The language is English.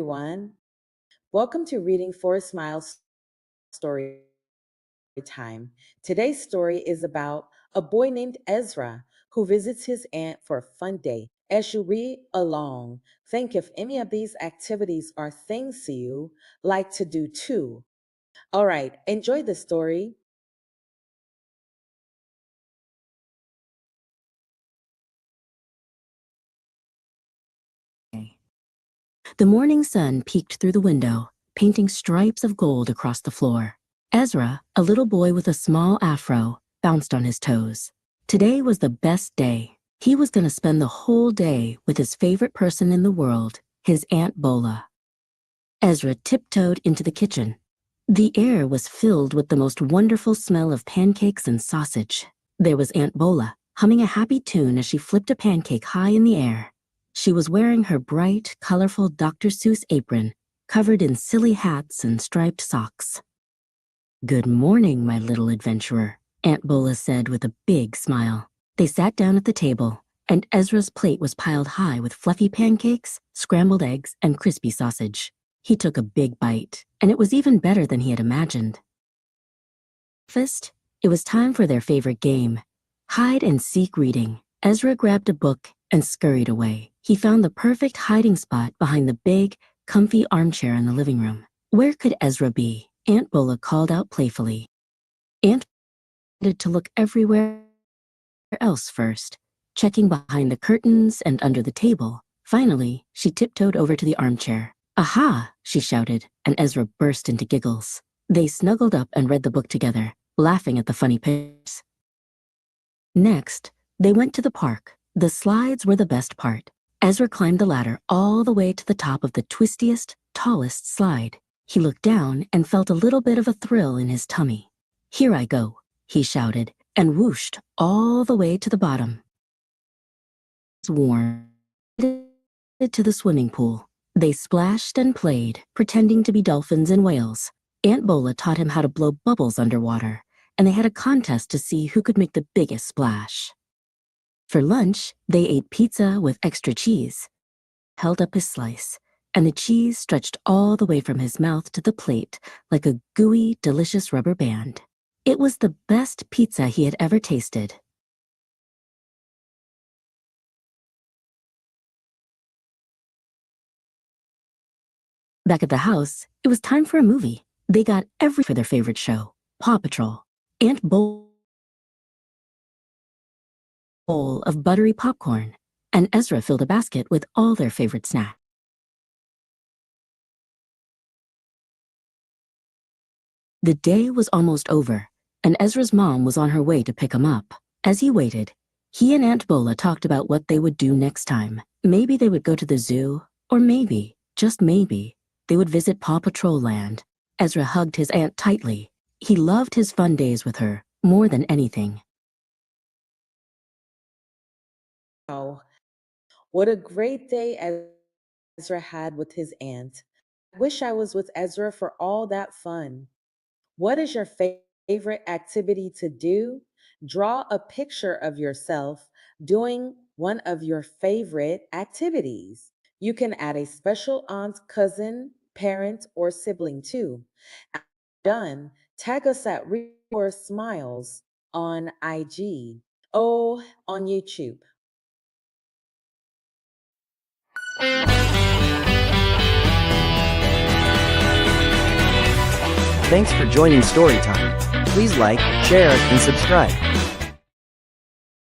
everyone. Welcome to Reading for a Smile Story Time. Today's story is about a boy named Ezra who visits his aunt for a fun day. As you read along, think if any of these activities are things you like to do too. All right, enjoy the story. The morning sun peeked through the window, painting stripes of gold across the floor. Ezra, a little boy with a small afro, bounced on his toes. Today was the best day. He was going to spend the whole day with his favorite person in the world, his Aunt Bola. Ezra tiptoed into the kitchen. The air was filled with the most wonderful smell of pancakes and sausage. There was Aunt Bola, humming a happy tune as she flipped a pancake high in the air. She was wearing her bright, colorful Dr. Seuss apron, covered in silly hats and striped socks. "Good morning, my little adventurer," Aunt Bola said with a big smile. They sat down at the table, and Ezra's plate was piled high with fluffy pancakes, scrambled eggs, and crispy sausage. He took a big bite, and it was even better than he had imagined. First, it was time for their favorite game, hide and seek reading. Ezra grabbed a book and scurried away. He found the perfect hiding spot behind the big, comfy armchair in the living room. Where could Ezra be? Aunt Bola called out playfully. Aunt wanted to look everywhere else first, checking behind the curtains and under the table. Finally, she tiptoed over to the armchair. "Aha!" she shouted, and Ezra burst into giggles. They snuggled up and read the book together, laughing at the funny pictures. Next, they went to the park. The slides were the best part. Ezra climbed the ladder all the way to the top of the twistiest, tallest slide. He looked down and felt a little bit of a thrill in his tummy. "Here I go," he shouted, and whooshed all the way to the bottom. It was warm. To the swimming pool. They splashed and played, pretending to be dolphins and whales. Aunt Bola taught him how to blow bubbles underwater, and they had a contest to see who could make the biggest splash. For lunch, they ate pizza with extra cheese. Held up his slice, and the cheese stretched all the way from his mouth to the plate like a gooey, delicious rubber band. It was the best pizza he had ever tasted. Back at the house, it was time for a movie. They got every for their favorite show, Paw Patrol. Aunt Bowl of buttery popcorn, and Ezra filled a basket with all their favorite snacks. The day was almost over, and Ezra's mom was on her way to pick him up. As he waited, he and Aunt Bola talked about what they would do next time. Maybe they would go to the zoo, or maybe, just maybe, they would visit Paw Patrol Land. Ezra hugged his aunt tightly. He loved his fun days with her more than anything. Oh, what a great day Ezra had with his aunt. I wish I was with Ezra for all that fun. What is your favorite activity to do? Draw a picture of yourself doing one of your favorite activities. You can add a special aunt, cousin, parent, or sibling too. After done, tag us at Read or Smiles on IG. Oh, on YouTube. Thanks for joining Storytime. Please like, share, and subscribe.